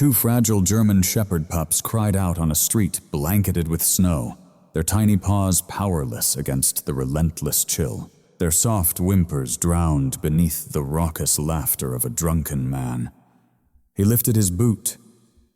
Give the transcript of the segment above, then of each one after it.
Two fragile German shepherd pups cried out on a street blanketed with snow, their tiny paws powerless against the relentless chill. Their soft whimpers drowned beneath the raucous laughter of a drunken man. He lifted his boot,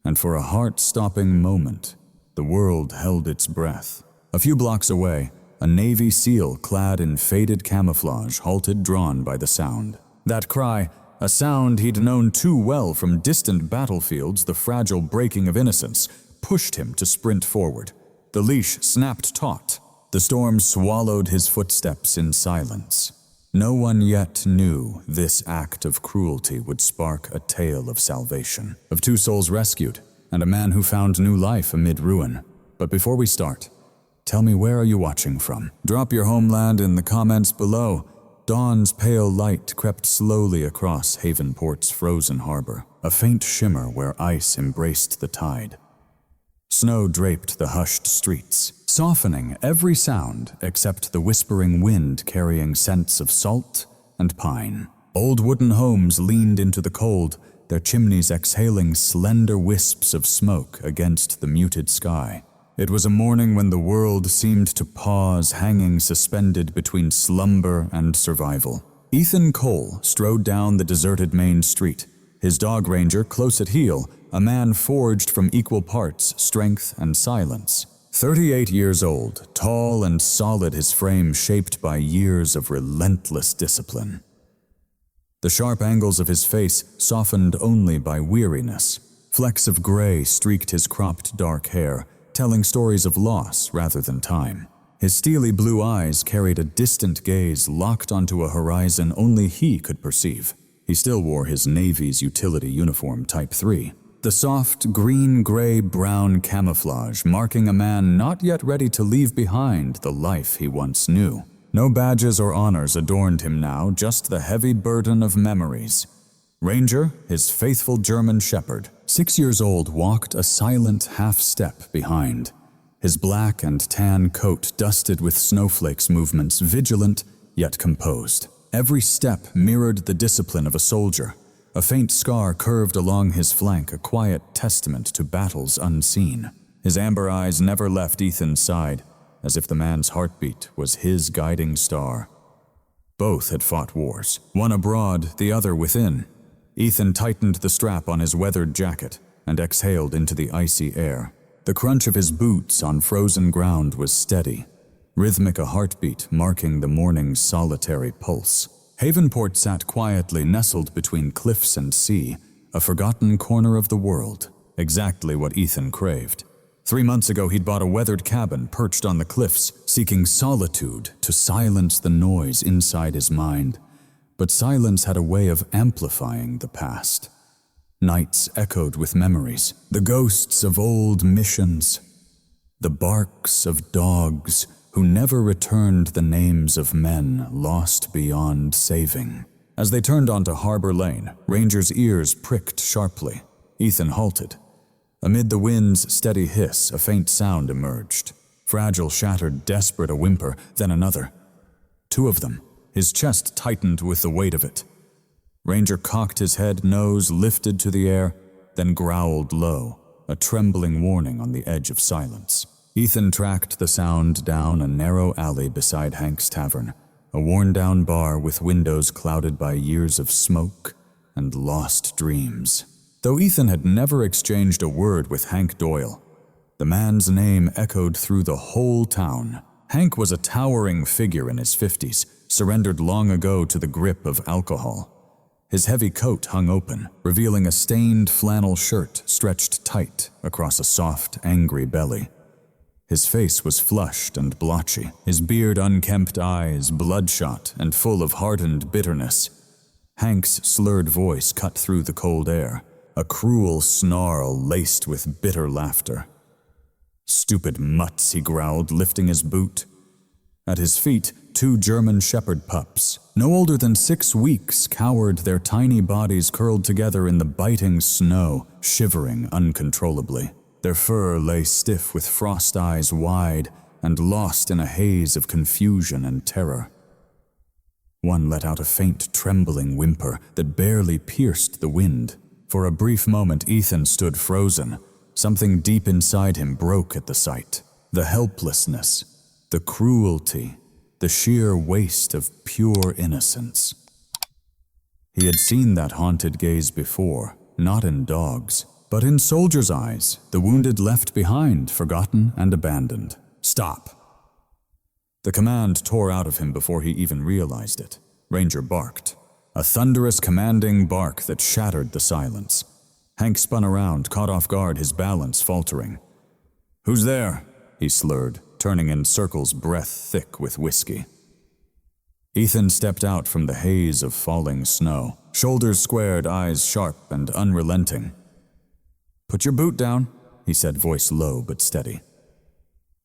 and for a heart-stopping moment, the world held its breath. A few blocks away, a Navy SEAL clad in faded camouflage halted, drawn by the sound. That cry, a sound he'd known too well from distant battlefields, the fragile breaking of innocence, pushed him to sprint forward. The leash snapped taut. The storm swallowed his footsteps in silence. No one yet knew this act of cruelty would spark a tale of salvation, of two souls rescued, and a man who found new life amid ruin. But before we start, tell me, where are you watching from? Drop your homeland in the comments below. Dawn's pale light crept slowly across Havenport's frozen harbor, a faint shimmer where ice embraced the tide. Snow draped the hushed streets, softening every sound except the whispering wind carrying scents of salt and pine. Old wooden homes leaned into the cold, their chimneys exhaling slender wisps of smoke against the muted sky. It was a morning when the world seemed to pause, hanging suspended between slumber and survival. Ethan Cole strode down the deserted main street, his dog Ranger close at heel, a man forged from equal parts strength and silence. 38 years old, tall and solid, his frame shaped by years of relentless discipline. The sharp angles of his face softened only by weariness. Flecks of gray streaked his cropped dark hair, telling stories of loss rather than time. His steely blue eyes carried a distant gaze locked onto a horizon only he could perceive. He still wore his Navy's utility uniform Type 3, the soft green-gray-brown camouflage marking a man not yet ready to leave behind the life he once knew. No badges or honors adorned him now, just the heavy burden of memories. Ranger, his faithful German shepherd, 6 years old, walked a silent half-step behind, his black and tan coat dusted with snowflakes, movements vigilant yet composed. Every step mirrored the discipline of a soldier. A faint scar curved along his flank, a quiet testament to battles unseen. His amber eyes never left Ethan's side, as if the man's heartbeat was his guiding star. Both had fought wars, one abroad, the other within. Ethan tightened the strap on his weathered jacket and exhaled into the icy air. The crunch of his boots on frozen ground was steady, rhythmic, a heartbeat marking the morning's solitary pulse. Havenport sat quietly nestled between cliffs and sea, a forgotten corner of the world, exactly what Ethan craved. 3 months ago he'd bought a weathered cabin perched on the cliffs, seeking solitude to silence the noise inside his mind. But silence had a way of amplifying the past. Nights echoed with memories, the ghosts of old missions, the barks of dogs who never returned, the names of men lost beyond saving. As they turned onto Harbor Lane, Ranger's ears pricked sharply. Ethan halted. Amid the wind's steady hiss, a faint sound emerged. Fragile, shattered, desperate, a whimper, then another. 2 of them. His chest tightened with the weight of it. Ranger cocked his head, nose lifted to the air, then growled low, a trembling warning on the edge of silence. Ethan tracked the sound down a narrow alley beside Hank's Tavern, a worn-down bar with windows clouded by years of smoke and lost dreams. Though Ethan had never exchanged a word with Hank Doyle, the man's name echoed through the whole town. Hank was a towering figure in his 50s, surrendered long ago to the grip of alcohol. His heavy coat hung open, revealing a stained flannel shirt stretched tight across a soft, angry belly. His face was flushed and blotchy, his beard unkempt, eyes bloodshot and full of hardened bitterness. Hank's slurred voice cut through the cold air, a cruel snarl laced with bitter laughter. "Stupid mutts," he growled, lifting his boot. At his feet, 2 German shepherd pups, no older than 6 weeks, cowered, their tiny bodies curled together in the biting snow, shivering uncontrollably. Their fur lay stiff with frost eyes wide and lost in a haze of confusion and terror. One let out a faint, trembling whimper that barely pierced the wind. For a brief moment, Ethan stood frozen. Something deep inside him broke at the sight. The helplessness, the cruelty, the sheer waste of pure innocence. He had seen that haunted gaze before, not in dogs, but in soldiers' eyes, the wounded left behind, forgotten and abandoned. Stop! The command tore out of him before he even realized it. Ranger barked. A thunderous, commanding bark that shattered the silence. Hank spun around, caught off guard, his balance faltering. "Who's there?" he slurred, turning in circles, breath thick with whiskey. Ethan stepped out from the haze of falling snow, shoulders squared, eyes sharp and unrelenting. "Put your boot down," he said, voice low but steady.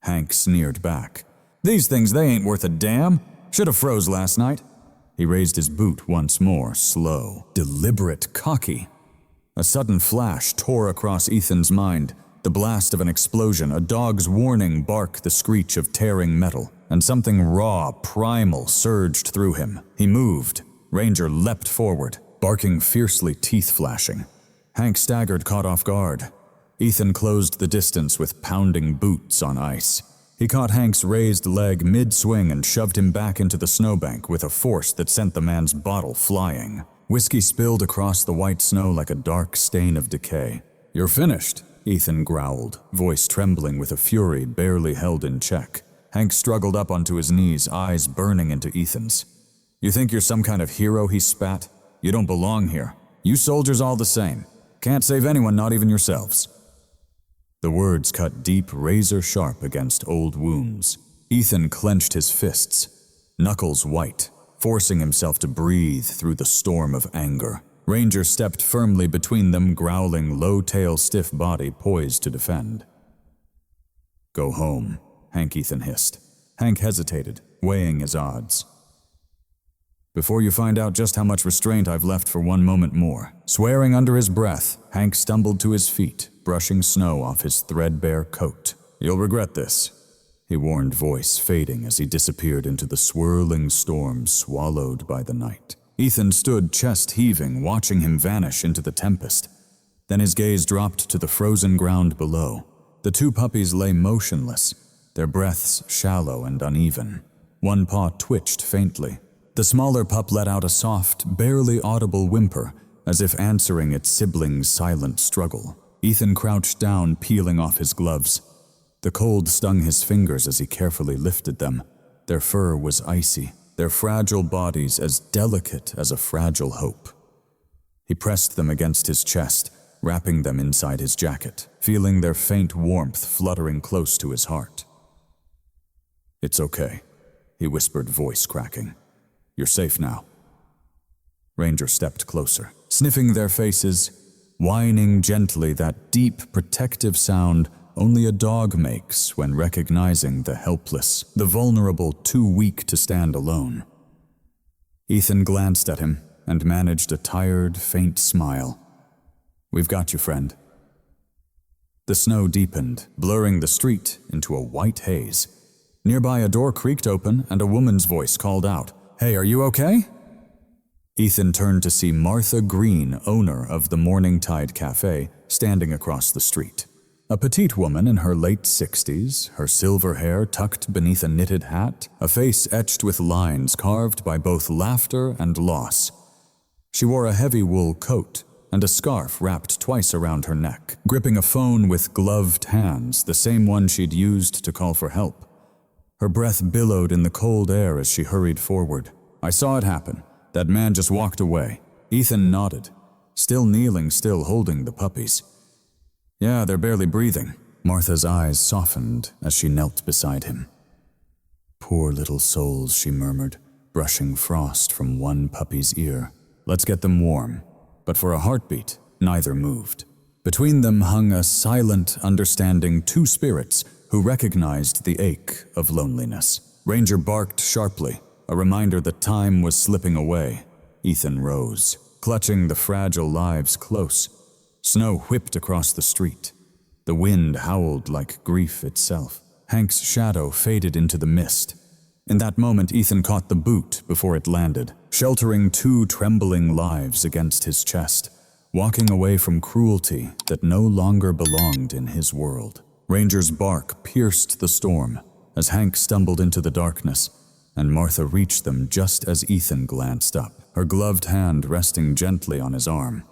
Hank sneered back. "These things, they ain't worth a damn. Should've froze last night." He raised his boot once more, slow, deliberate, cocky. A sudden flash tore across Ethan's mind, the blast of an explosion, a dog's warning bark, the screech of tearing metal, and something raw, primal surged through him. He moved. Ranger leapt forward, barking fiercely, teeth flashing. Hank staggered, caught off guard. Ethan closed the distance with pounding boots on ice. He caught Hank's raised leg mid-swing and shoved him back into the snowbank with a force that sent the man's bottle flying. Whiskey spilled across the white snow like a dark stain of decay. "You're finished," Ethan growled, voice trembling with a fury barely held in check. Hank struggled up onto his knees, eyes burning into Ethan's. "You think you're some kind of hero?" he spat. "You don't belong here. You soldiers all the same. Can't save anyone, not even yourselves." The words cut deep, razor-sharp against old wounds. Ethan clenched his fists, knuckles white, forcing himself to breathe through the storm of anger. Ranger stepped firmly between them, growling, low-tail, stiff body poised to defend. "Go home," Hank Ethan hissed. Hank hesitated, weighing his odds. "Before you find out just how much restraint I've left for one moment more." Swearing under his breath, Hank stumbled to his feet, brushing snow off his threadbare coat. "You'll regret this," he warned, voice fading as he disappeared into the swirling storm swallowed by the night. Ethan stood chest heaving, watching him vanish into the tempest. Then his gaze dropped to the frozen ground below. The two puppies lay motionless, their breaths shallow and uneven. One paw twitched faintly. The smaller pup let out a soft, barely audible whimper, as if answering its sibling's silent struggle. Ethan crouched down, peeling off his gloves. The cold stung his fingers as he carefully lifted them. Their fur was icy, their fragile bodies as delicate as a fragile hope. He pressed them against his chest, wrapping them inside his jacket, feeling their faint warmth fluttering close to his heart. "It's okay," he whispered, voice cracking. "You're safe now." Ranger stepped closer, sniffing their faces, whining gently, that deep, protective sound only a dog makes when recognizing the helpless, the vulnerable, too weak to stand alone. Ethan glanced at him and managed a tired, faint smile. "We've got you, friend." The snow deepened, blurring the street into a white haze. Nearby, a door creaked open and a woman's voice called out, "Hey, are you okay?" Ethan turned to see Martha Green, owner of the Morning Tide Cafe, standing across the street. A petite woman in her late 60s, her silver hair tucked beneath a knitted hat, a face etched with lines carved by both laughter and loss. She wore a heavy wool coat and a scarf wrapped twice around her neck, gripping a phone with gloved hands, the same one she'd used to call for help. Her breath billowed in the cold air as she hurried forward. "I saw it happen. That man just walked away." Ethan nodded, still kneeling, still holding the puppies. "Yeah, they're barely breathing." Martha's eyes softened as she knelt beside him. "Poor little souls," she murmured, brushing frost from one puppy's ear. "Let's get them warm." But for a heartbeat, neither moved. Between them hung a silent, understanding two spirits who recognized the ache of loneliness. Ranger barked sharply, a reminder that time was slipping away. Ethan rose, clutching the fragile lives close. Snow whipped across the street. The wind howled like grief itself. Hank's shadow faded into the mist. In that moment, Ethan caught the boot before it landed, sheltering two trembling lives against his chest. walking away from cruelty that no longer belonged in his world. Ranger's bark pierced the storm as Hank stumbled into the darkness, and Martha reached them just as Ethan glanced up, her gloved hand resting gently on his arm.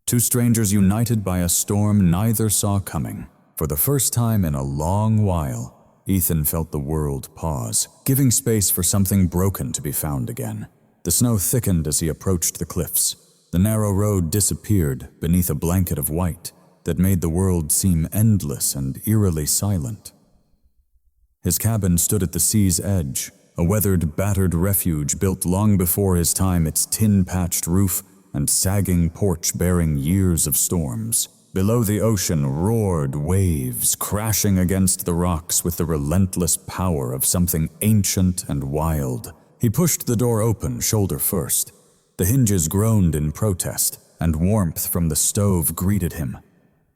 Two strangers united by a storm neither saw coming. For the first time in a long while, Ethan felt the world pause, giving space for something broken to be found again. The snow thickened as he approached the cliffs. The narrow road disappeared beneath a blanket of white that made the world seem endless and eerily silent. His cabin stood at the sea's edge, a weathered, battered refuge built long before his time, its tin-patched roof and sagging porch bearing years of storms. Below the ocean roared waves, crashing against the rocks with the relentless power of something ancient and wild. He pushed the door open, shoulder first. The hinges groaned in protest, and warmth from the stove greeted him,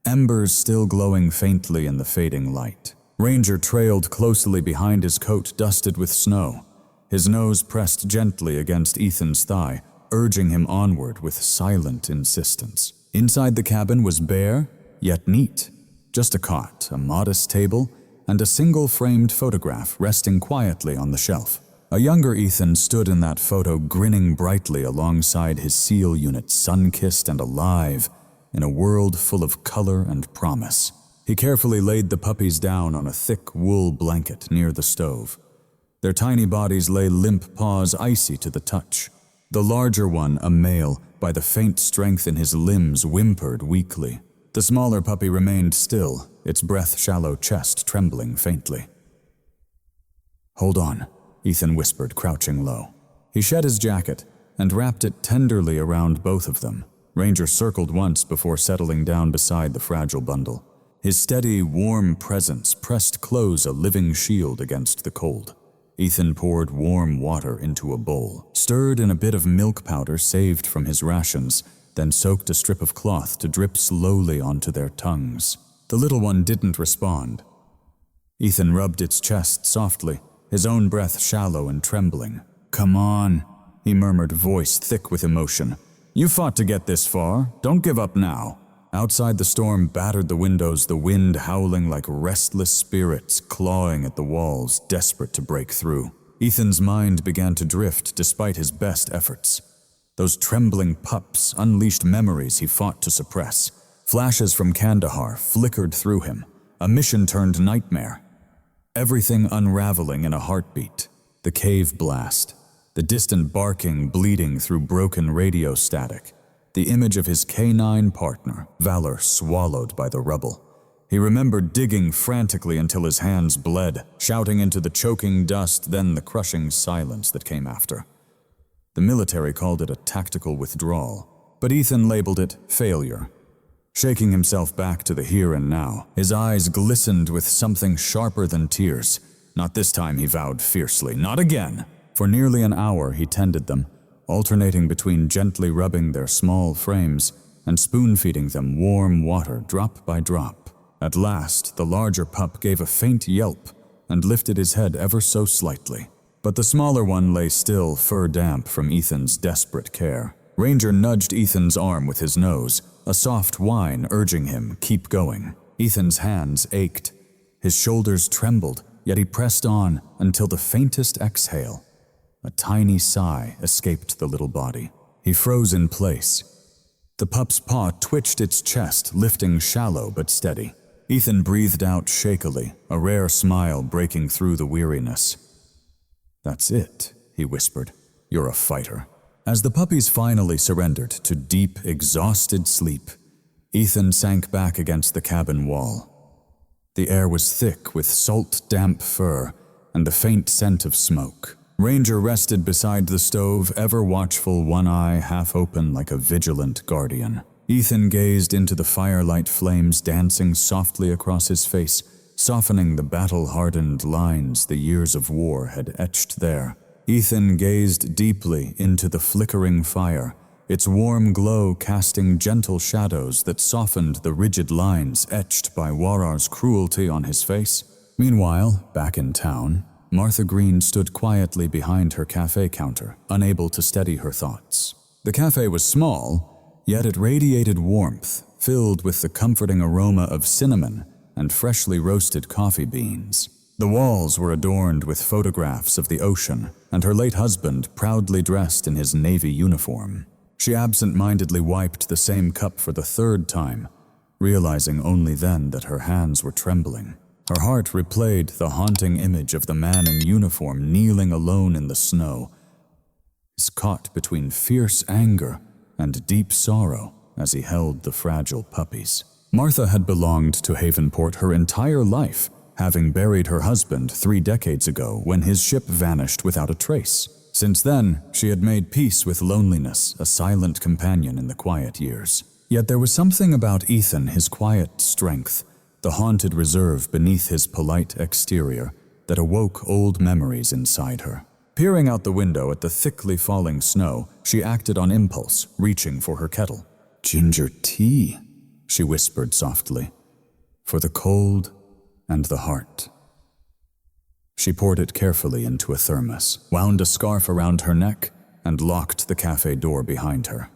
embers still glowing faintly in the fading light. Ranger trailed closely behind his coat dusted with snow, his nose pressed gently against Ethan's thigh, urging him onward with silent insistence. Inside the cabin was bare, yet neat. Just a cot, a modest table, and a single framed photograph resting quietly on the shelf. A younger Ethan stood in that photo, grinning brightly alongside his SEAL unit, sun-kissed and alive, in a world full of color and promise. He carefully laid the puppies down on a thick wool blanket near the stove. Their tiny bodies lay limp, paws icy to the touch. The larger one, a male, by the faint strength in his limbs, whimpered weakly. The smaller puppy remained still, its breath-shallow chest trembling faintly. "Hold on," Ethan whispered, crouching low. He shed his jacket and wrapped it tenderly around both of them. Ranger circled once before settling down beside the fragile bundle. His steady, warm presence pressed close, a living shield against the cold. Ethan poured warm water into a bowl, stirred in a bit of milk powder saved from his rations, then soaked a strip of cloth to drip slowly onto their tongues. The little one didn't respond. Ethan rubbed its chest softly, his own breath shallow and trembling. "Come on," he murmured, voice thick with emotion. "You fought to get this far. Don't give up now." Outside, the storm battered the windows, the wind howling like restless spirits, clawing at the walls, desperate to break through. Ethan's mind began to drift despite his best efforts. Those trembling pups unleashed memories he fought to suppress. Flashes from Kandahar flickered through him, a mission turned nightmare. Everything unraveling in a heartbeat. The cave blast, the distant barking bleeding through broken radio static, the image of his canine partner, Valor, swallowed by the rubble. He remembered digging frantically until his hands bled, shouting into the choking dust, then the crushing silence that came after. The military called it a tactical withdrawal, but Ethan labeled it failure. Shaking himself back to the here and now, his eyes glistened with something sharper than tears. Not this time, he vowed fiercely. Not again! For nearly an hour he tended them, alternating between gently rubbing their small frames and spoon-feeding them warm water drop by drop. At last, the larger pup gave a faint yelp and lifted his head ever so slightly. But the smaller one lay still, fur damp from Ethan's desperate care. Ranger nudged Ethan's arm with his nose, a soft whine urging him, keep going. Ethan's hands ached. His shoulders trembled, yet he pressed on until the faintest exhale. A tiny sigh escaped the little body. He froze in place. The pup's paw twitched its chest, lifting shallow but steady. Ethan breathed out shakily, a rare smile breaking through the weariness. "That's it," he whispered. "You're a fighter." As the puppies finally surrendered to deep, exhausted sleep, Ethan sank back against the cabin wall. The air was thick with salt, damp fur and the faint scent of smoke. Ranger rested beside the stove, ever watchful, one eye half open like a vigilant guardian. Ethan gazed into the firelight flames dancing softly across his face, softening the battle-hardened lines the years of war had etched there. Ethan gazed deeply into the flickering fire, its warm glow casting gentle shadows that softened the rigid lines etched by Warar's cruelty on his face. Meanwhile, back in town, Martha Green stood quietly behind her cafe counter, unable to steady her thoughts. The cafe was small, yet it radiated warmth, filled with the comforting aroma of cinnamon and freshly roasted coffee beans. The walls were adorned with photographs of the ocean and her late husband proudly dressed in his Navy uniform. She absent-mindedly wiped the same cup for the third time, realizing only then that her hands were trembling. Her heart replayed the haunting image of the man in uniform kneeling alone in the snow, caught between fierce anger and deep sorrow as he held the fragile puppies. Martha had belonged to Havenport her entire life, having buried her husband 3 decades ago when his ship vanished without a trace. Since then, she had made peace with loneliness, a silent companion in the quiet years. Yet there was something about Ethan, his quiet strength, the haunted reserve beneath his polite exterior, that awoke old memories inside her. Peering out the window at the thickly falling snow, she acted on impulse, reaching for her kettle. "Ginger tea," she whispered softly, "for the cold and the heart." She poured it carefully into a thermos, wound a scarf around her neck, and locked the cafe door behind her.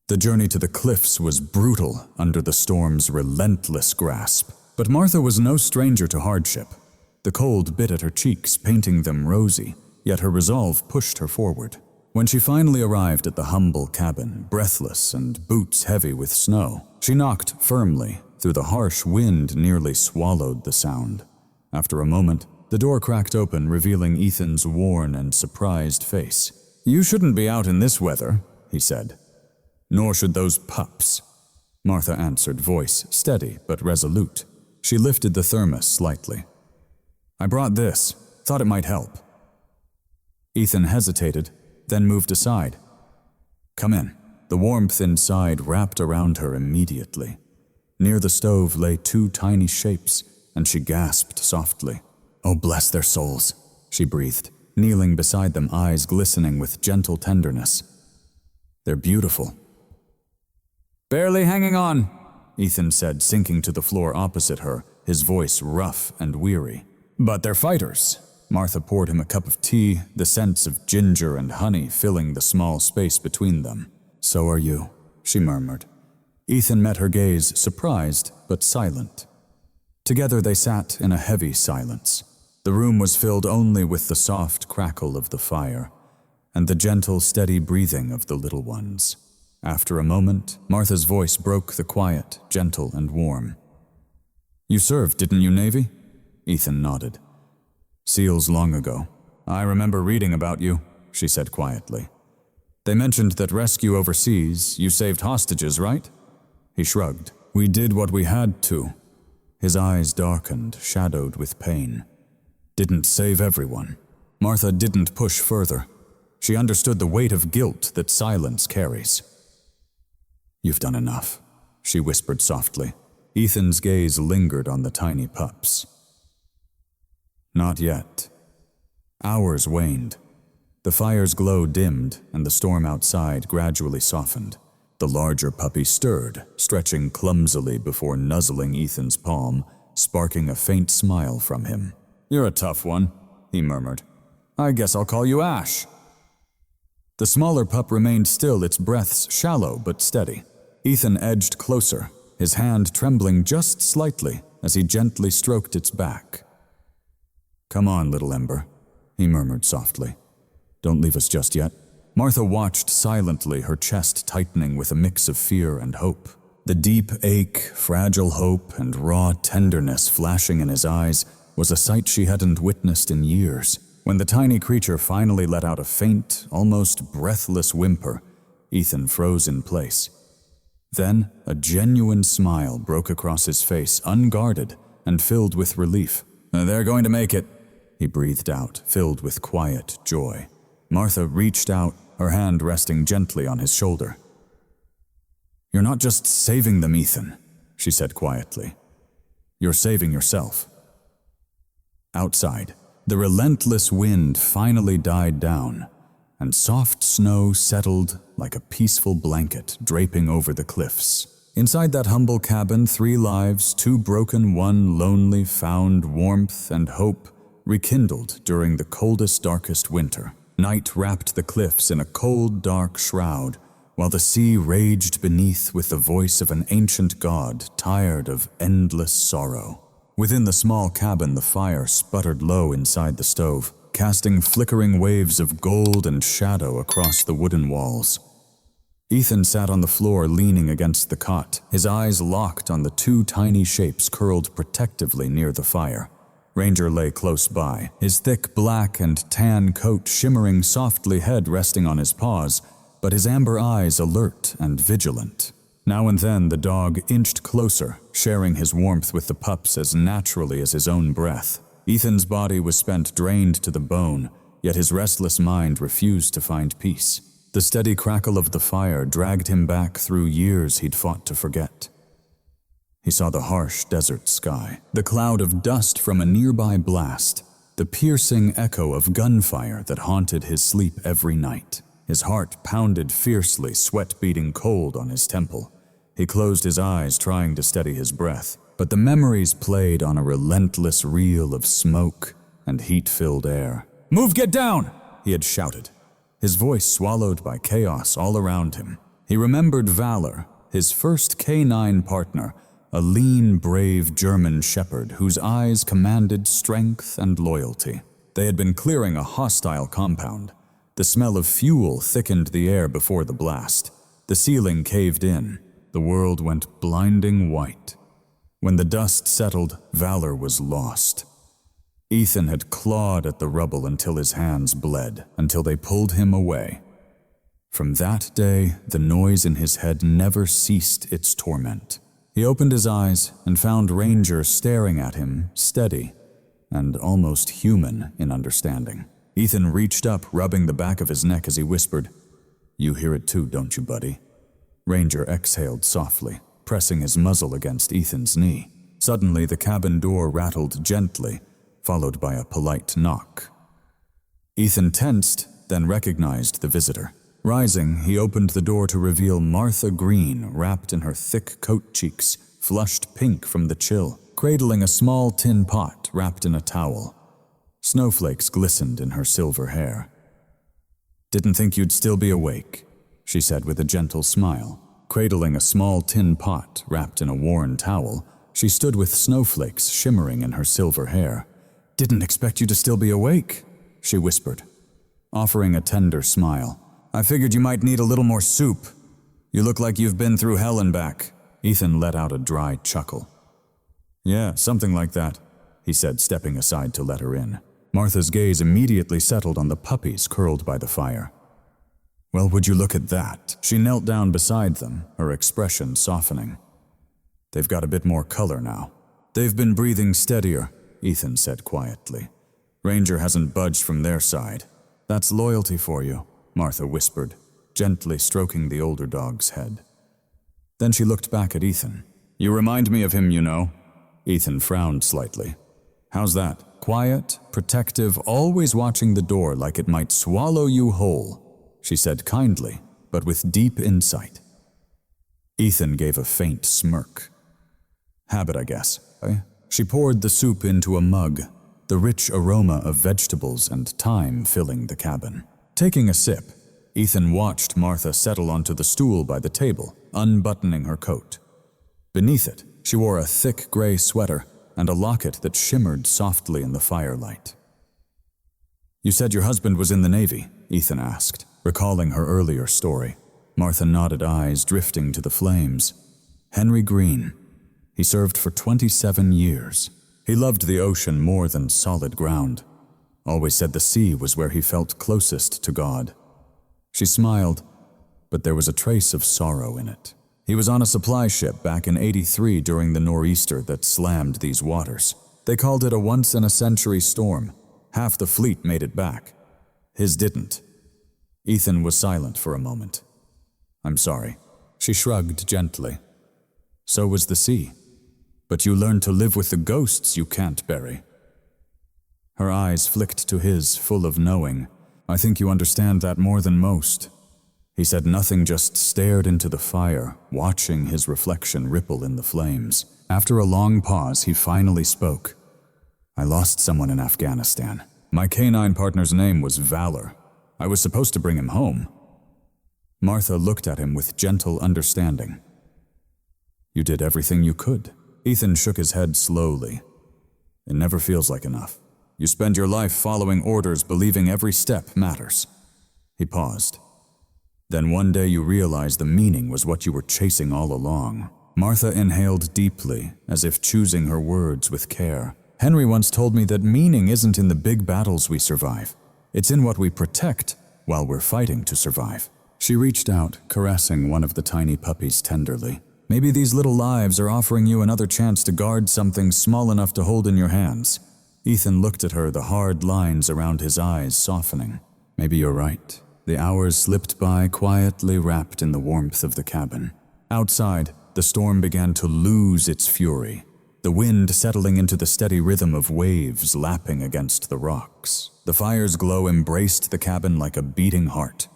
The journey to the cliffs was brutal under the storm's relentless grasp, but Martha was no stranger to hardship. The cold bit at her cheeks, painting them rosy, yet her resolve pushed her forward. When she finally arrived at the humble cabin, breathless and boots heavy with snow, she knocked firmly, though the harsh wind nearly swallowed the sound. After a moment, the door cracked open, revealing Ethan's worn and surprised face. "You shouldn't be out in this weather," he said. "Nor should those pups," Martha answered, voice steady but resolute. She lifted the thermos slightly. "I brought this. Thought it might help." Ethan hesitated, then moved aside. "Come in." The warmth inside wrapped around her immediately. Near the stove lay 2 tiny shapes, and she gasped softly. "Oh, bless their souls," she breathed, kneeling beside them, eyes glistening with gentle tenderness. "They're beautiful." "Barely hanging on," Ethan said, sinking to the floor opposite her, his voice rough and weary. "But they're fighters." Martha poured him a cup of tea, the scents of ginger and honey filling the small space between them. "So are you," she murmured. Ethan met her gaze, surprised but silent. Together they sat in a heavy silence. The room was filled only with the soft crackle of the fire and the gentle, steady breathing of the little ones. After a moment, Martha's voice broke the quiet, gentle and warm. "You served, didn't you, Navy?" Ethan nodded. "SEALs long ago. I remember reading about you," she said quietly. "They mentioned that rescue overseas, you saved hostages, right?" He shrugged. "We did what we had to." His eyes darkened, shadowed with pain. "Didn't save everyone." Martha didn't push further. She understood the weight of guilt that silence carries. "You've done enough," she whispered softly. Ethan's gaze lingered on the tiny pups. Not yet. Hours waned. The fire's glow dimmed, and the storm outside gradually softened. The larger puppy stirred, stretching clumsily before nuzzling Ethan's palm, sparking a faint smile from him. "You're a tough one," he murmured. "I guess I'll call you Ash." The smaller pup remained still, its breaths shallow but steady. Ethan edged closer, his hand trembling just slightly as he gently stroked its back. "Come on, little Ember," he murmured softly. "Don't leave us just yet." Martha watched silently, her chest tightening with a mix of fear and hope. The deep ache, fragile hope, and raw tenderness flashing in his eyes was a sight she hadn't witnessed in years. When the tiny creature finally let out a faint, almost breathless whimper, Ethan froze in place. Then a genuine smile broke across his face, unguarded and filled with relief. "They're going to make it," he breathed out, filled with quiet joy. Martha reached out, her hand resting gently on his shoulder. "You're not just saving them, Ethan," she said quietly. "You're saving yourself." Outside, the relentless wind finally died down, and soft snow settled like a peaceful blanket draping over the cliffs. Inside that humble cabin, 3 lives, 2 broken, 1 lonely, found warmth and hope rekindled during the coldest, darkest winter. Night wrapped the cliffs in a cold, dark shroud, while the sea raged beneath with the voice of an ancient god tired of endless sorrow. Within the small cabin, the fire sputtered low inside the stove, casting flickering waves of gold and shadow across the wooden walls. Ethan sat on the floor leaning against the cot, his eyes locked on the two tiny shapes curled protectively near the fire. Ranger lay close by, his thick black and tan coat shimmering softly, head resting on his paws, but his amber eyes alert and vigilant. Now and then the dog inched closer, sharing his warmth with the pups as naturally as his own breath. Ethan's body was spent, drained to the bone, yet his restless mind refused to find peace. The steady crackle of the fire dragged him back through years he'd fought to forget. He saw the harsh desert sky, the cloud of dust from a nearby blast, the piercing echo of gunfire that haunted his sleep every night. His heart pounded fiercely, sweat beating cold on his temple. He closed his eyes, trying to steady his breath, but the memories played on a relentless reel of smoke and heat-filled air. "Move, get down!" he had shouted, his voice swallowed by chaos all around him. He remembered Valor, his first canine partner, a lean, brave German shepherd whose eyes commanded strength and loyalty. They had been clearing a hostile compound. The smell of fuel thickened the air before the blast. The ceiling caved in. The world went blinding white. When the dust settled, Valor was lost. Ethan had clawed at the rubble until his hands bled, until they pulled him away. From that day, the noise in his head never ceased its torment. He opened his eyes and found Ranger staring at him, steady and almost human in understanding. Ethan reached up, rubbing the back of his neck as he whispered, "You hear it too, don't you, buddy?" Ranger exhaled softly, pressing his muzzle against Ethan's knee. Suddenly, the cabin door rattled gently, followed by a polite knock. Ethan tensed, then recognized the visitor. Rising, he opened the door to reveal Martha Green, wrapped in her thick coat cheeks, flushed pink from the chill, cradling a small tin pot wrapped in a towel. Snowflakes glistened in her silver hair. "Didn't think you'd still be awake," she said with a gentle smile. Cradling a small tin pot wrapped in a worn towel, she stood with snowflakes shimmering in her silver hair. "Didn't expect you to still be awake," she whispered, offering a tender smile. "I figured you might need a little more soup. You look like you've been through hell and back." Ethan let out a dry chuckle. "Yeah, something like that," he said, stepping aside to let her in. Martha's gaze immediately settled on the puppies curled by the fire. "Well, would you look at that?" She knelt down beside them, her expression softening. "They've got a bit more color now. They've been breathing steadier," Ethan said quietly. "Ranger hasn't budged from their side. That's loyalty for you," Martha whispered, gently stroking the older dog's head. Then she looked back at Ethan. "You remind me of him, you know." Ethan frowned slightly. "How's that? Quiet, protective, always watching the door like it might swallow you whole," she said kindly, but with deep insight. Ethan gave a faint smirk. "Habit, I guess." She poured the soup into a mug, the rich aroma of vegetables and thyme filling the cabin. Taking a sip, Ethan watched Martha settle onto the stool by the table, unbuttoning her coat. Beneath it, she wore a thick gray sweater and a locket that shimmered softly in the firelight. "You said your husband was in the Navy?" Ethan asked, recalling her earlier story. Martha nodded, eyes drifting to the flames. "Henry Green. He served for 27 years. He loved the ocean more than solid ground. Always said the sea was where he felt closest to God." She smiled, but there was a trace of sorrow in it. "He was on a supply ship back in '83 during the nor'easter that slammed these waters. They called it a once-in-a-century storm. Half the fleet made it back. His didn't." Ethan was silent for a moment. "I'm sorry." She shrugged gently. "So was the sea. But you learned to live with the ghosts you can't bury." Her eyes flicked to his, full of knowing. "I think you understand that more than most." He said nothing, just stared into the fire, watching his reflection ripple in the flames. After a long pause, he finally spoke. "I lost someone in Afghanistan. My canine partner's name was Valor. I was supposed to bring him home." Martha looked at him with gentle understanding. You did everything you could. Ethan shook his head slowly. It never feels like enough. You spend your life following orders, believing every step matters. He paused. Then one day you realized the meaning was what you were chasing all along. Martha inhaled deeply, as if choosing her words with care. Henry once told me that meaning isn't in the big battles we survive. It's in what we protect while we're fighting to survive. She reached out, caressing one of the tiny puppies tenderly. Maybe these little lives are offering you another chance to guard something small enough to hold in your hands. Ethan looked at her, the hard lines around his eyes softening. Maybe you're right. The hours slipped by, quietly wrapped in the warmth of the cabin. Outside, the storm began to lose its fury, the wind settling into the steady rhythm of waves lapping against the rocks. The fire's glow embraced the cabin like a beating heart.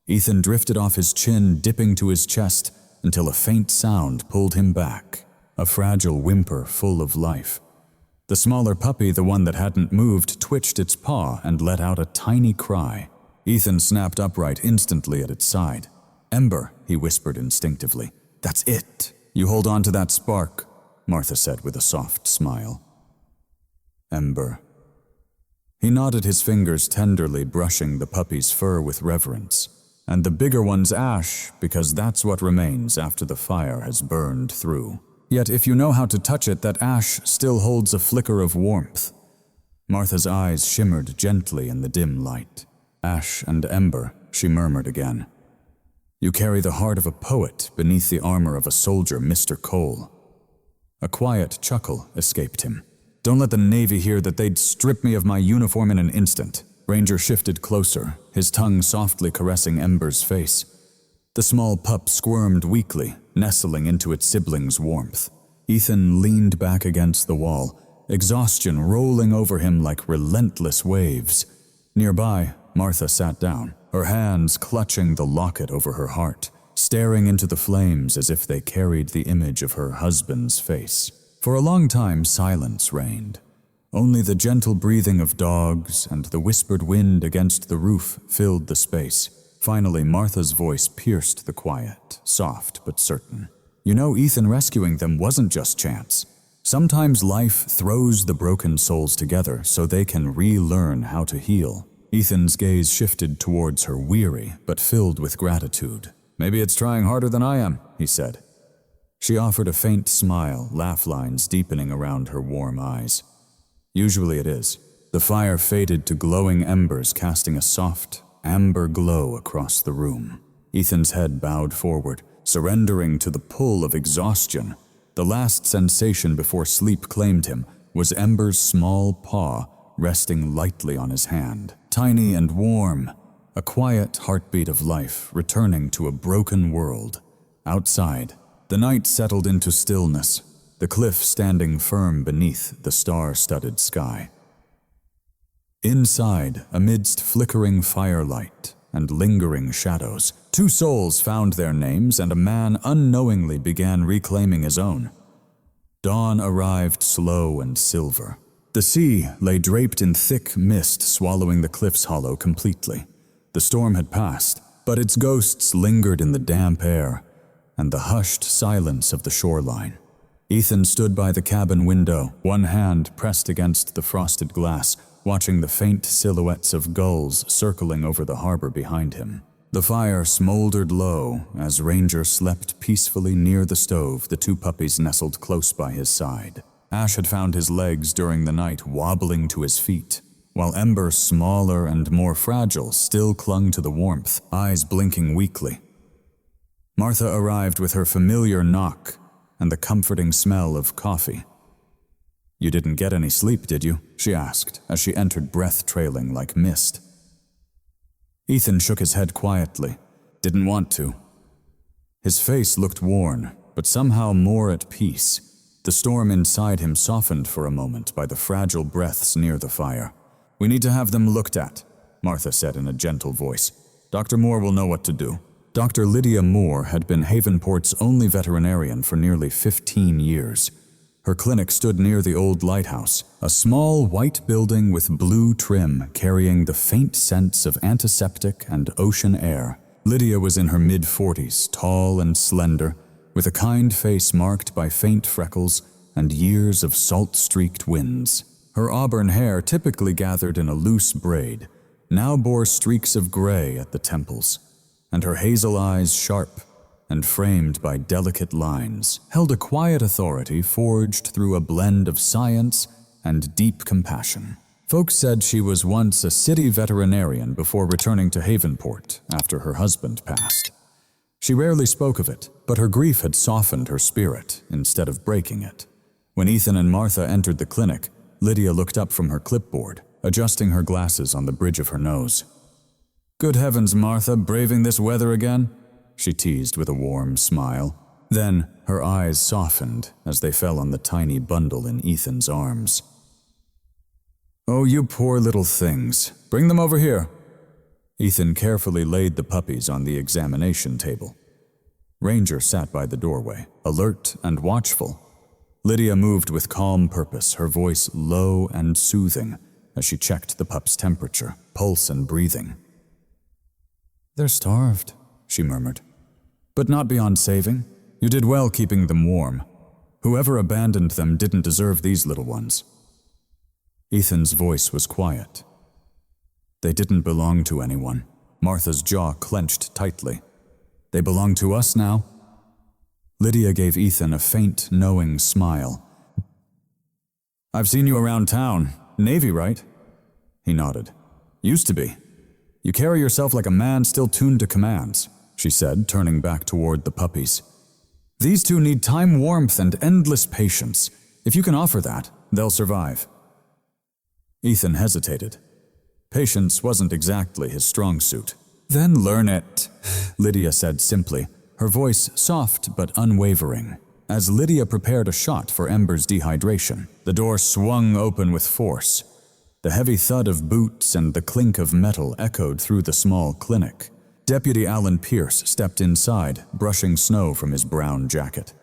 Ethan drifted off his chin, dipping to his chest, until a faint sound pulled him back, a fragile whimper full of life. The smaller puppy, the one that hadn't moved, twitched its paw and let out a tiny cry. Ethan snapped upright instantly at its side. Ember, he whispered instinctively. That's it. You hold on to that spark, Martha said with a soft smile. Ember. He nodded his fingers tenderly, brushing the puppy's fur with reverence. And the bigger one's ash, because that's what remains after the fire has burned through. Yet if you know how to touch it, that ash still holds a flicker of warmth. Martha's eyes shimmered gently in the dim light. Ash and ember, she murmured again. You carry the heart of a poet beneath the armor of a soldier, Mr. Cole. A quiet chuckle escaped him. Don't let the Navy hear that they'd strip me of my uniform in an instant. Ranger shifted closer, his tongue softly caressing Ember's face. The small pup squirmed weakly, nestling into its sibling's warmth. Ethan leaned back against the wall, exhaustion rolling over him like relentless waves. Nearby, Martha sat down, her hands clutching the locket over her heart, staring into the flames as if they carried the image of her husband's face. For a long time, silence reigned. Only the gentle breathing of dogs and the whispered wind against the roof filled the space. Finally, Martha's voice pierced the quiet, soft but certain. You know, Ethan rescuing them wasn't just chance. Sometimes life throws the broken souls together so they can relearn how to heal. Ethan's gaze shifted towards her, weary but filled with gratitude. Maybe it's trying harder than I am, he said. She offered a faint smile, laugh lines deepening around her warm eyes. Usually it is. The fire faded to glowing embers, casting a soft, amber glow across the room. Ethan's head bowed forward, surrendering to the pull of exhaustion. The last sensation before sleep claimed him was Ember's small paw resting lightly on his hand. Tiny and warm, a quiet heartbeat of life returning to a broken world. Outside, the night settled into stillness, the cliff standing firm beneath the star-studded sky. Inside, amidst flickering firelight and lingering shadows, two souls found their names and a man unknowingly began reclaiming his own. Dawn arrived slow and silver. The sea lay draped in thick mist, swallowing the cliff's hollow completely. The storm had passed, but its ghosts lingered in the damp air and the hushed silence of the shoreline. Ethan stood by the cabin window, one hand pressed against the frosted glass, watching the faint silhouettes of gulls circling over the harbor behind him. The fire smoldered low as Ranger slept peacefully near the stove, the two puppies nestled close by his side. Ash had found his legs during the night, wobbling to his feet, while Ember, smaller and more fragile, still clung to the warmth, eyes blinking weakly. Martha arrived with her familiar knock and the comforting smell of coffee. You didn't get any sleep, did you? She asked, as she entered, breath trailing like mist. Ethan shook his head quietly. Didn't want to. His face looked worn, but somehow more at peace. The storm inside him softened for a moment by the fragile breaths near the fire. We need to have them looked at, Martha said in a gentle voice. Dr. Moore will know what to do. Dr. Lydia Moore had been Havenport's only veterinarian for nearly 15 years. Her clinic stood near the old lighthouse, a small white building with blue trim carrying the faint scents of antiseptic and ocean air. Lydia was in her mid-40s, tall and slender, with a kind face marked by faint freckles and years of salt-streaked winds. Her auburn hair, typically gathered in a loose braid, now bore streaks of gray at the temples, and her hazel eyes, sharp and framed by delicate lines, held a quiet authority forged through a blend of science and deep compassion. Folks said she was once a city veterinarian before returning to Havenport after her husband passed. She rarely spoke of it, but her grief had softened her spirit instead of breaking it. When Ethan and Martha entered the clinic, Lydia looked up from her clipboard, adjusting her glasses on the bridge of her nose. "Good heavens, Martha, braving this weather again?" she teased with a warm smile. Then her eyes softened as they fell on the tiny bundle in Ethan's arms. "Oh, you poor little things. Bring them over here." Ethan carefully laid the puppies on the examination table. Ranger sat by the doorway, alert and watchful. Lydia moved with calm purpose, her voice low and soothing as she checked the pup's temperature, pulse, and breathing. "They're starved," she murmured. "But not beyond saving. You did well keeping them warm. Whoever abandoned them didn't deserve these little ones." Ethan's voice was quiet. "They didn't belong to anyone." Martha's jaw clenched tightly. "They belong to us now." Lydia gave Ethan a faint, knowing smile. "I've seen you around town. Navy, right?" He nodded. "Used to be. You carry yourself like a man still tuned to commands," she said, turning back toward the puppies. "These two need time, warmth, and endless patience. If you can offer that, they'll survive." Ethan hesitated. Patience wasn't exactly his strong suit. "Then learn it," Lydia said simply, her voice soft but unwavering. As Lydia prepared a shot for Ember's dehydration, the door swung open with force. The heavy thud of boots and the clink of metal echoed through the small clinic. Deputy Alan Pierce stepped inside, brushing snow from his brown jacket.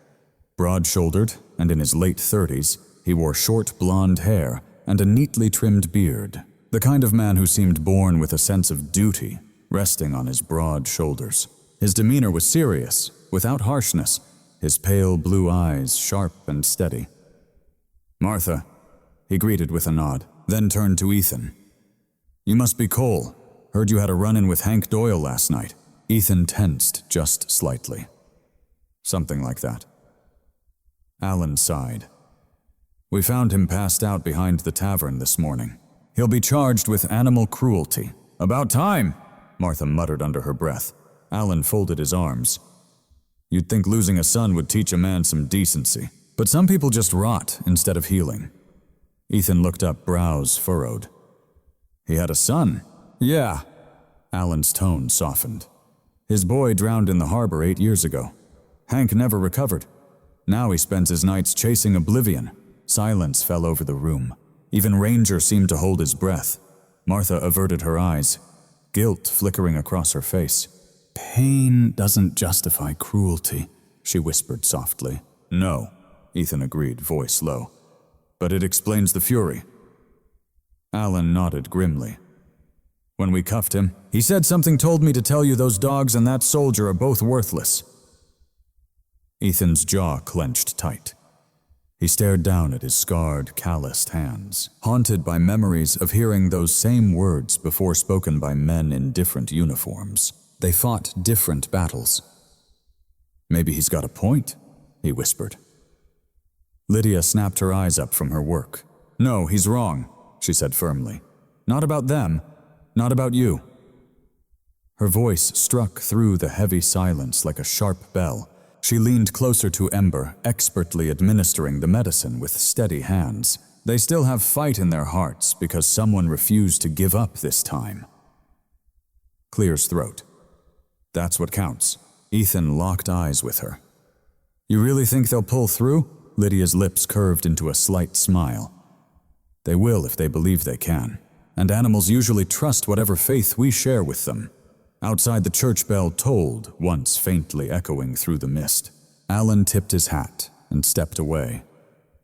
Broad-shouldered and in his late 30s, he wore short blonde hair and a neatly trimmed beard, the kind of man who seemed born with a sense of duty resting on his broad shoulders. His demeanor was serious, without harshness, his pale blue eyes sharp and steady. "Martha," he greeted with a nod, then turned to Ethan. "You must be Cole. Heard you had a run-in with Hank Doyle last night." Ethan tensed just slightly. "Something like that." Alan sighed. "We found him passed out behind the tavern this morning. He'll be charged with animal cruelty." "About time," Martha muttered under her breath. Alan folded his arms. "You'd think losing a son would teach a man some decency, but some people just rot instead of healing." Ethan looked up, brows furrowed. "He had a son?" "Yeah." Alan's tone softened. "His boy drowned in the harbor 8 years ago. Hank never recovered. Now he spends his nights chasing oblivion." Silence fell over the room. Even Ranger seemed to hold his breath. Martha averted her eyes, guilt flickering across her face. "Pain doesn't justify cruelty," she whispered softly. "No," Ethan agreed, voice low. "But it explains the fury." Alan nodded grimly. "When we cuffed him, he said something told me to tell you those dogs and that soldier are both worthless." Ethan's jaw clenched tight. He stared down at his scarred, calloused hands, haunted by memories of hearing those same words before spoken by men in different uniforms. They fought different battles. "Maybe he's got a point," he whispered. Lydia snapped her eyes up from her work. "No, he's wrong," she said firmly. "Not about them, not about you." Her voice struck through the heavy silence like a sharp bell. She leaned closer to Ember, expertly administering the medicine with steady hands. They still have fight in their hearts because someone refused to give up this time. Clear's throat. "That's what counts." Ethan locked eyes with her. "You really think they'll pull through?" Lydia's lips curved into a slight smile. "They will if they believe they can, and animals usually trust whatever faith we share with them." Outside, the church bell tolled, once faintly echoing through the mist. Alan tipped his hat and stepped away,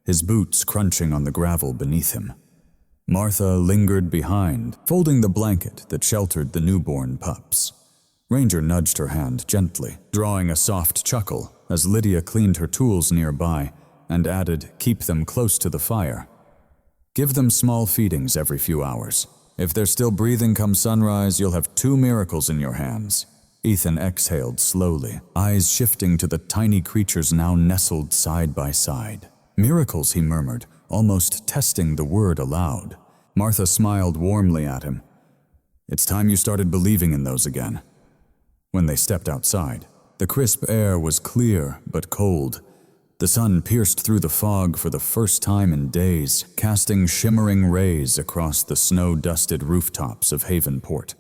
his boots crunching on the gravel beneath him. Martha lingered behind, folding the blanket that sheltered the newborn pups. Ranger nudged her hand gently, drawing a soft chuckle as Lydia cleaned her tools nearby and added, "Keep them close to the fire. Give them small feedings every few hours. If they're still breathing come sunrise, you'll have 2 miracles in your hands." Ethan exhaled slowly, eyes shifting to the tiny creatures now nestled side by side. "Miracles," he murmured, almost testing the word aloud. Martha smiled warmly at him. "It's time you started believing in those again." When they stepped outside, the crisp air was clear but cold. The sun pierced through the fog for the first time in days, casting shimmering rays across the snow-dusted rooftops of Havenport.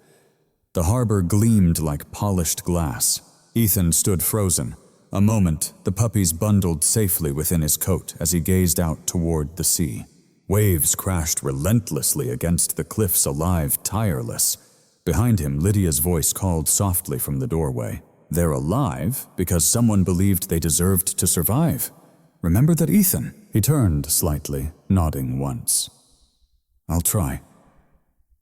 The harbor gleamed like polished glass. Ethan stood frozen. A moment, the puppies bundled safely within his coat as he gazed out toward the sea. Waves crashed relentlessly against the cliffs, alive, tireless. Behind him, Lydia's voice called softly from the doorway. "They're alive because someone believed they deserved to survive. Remember that, Ethan?" He turned slightly, nodding once. "I'll try."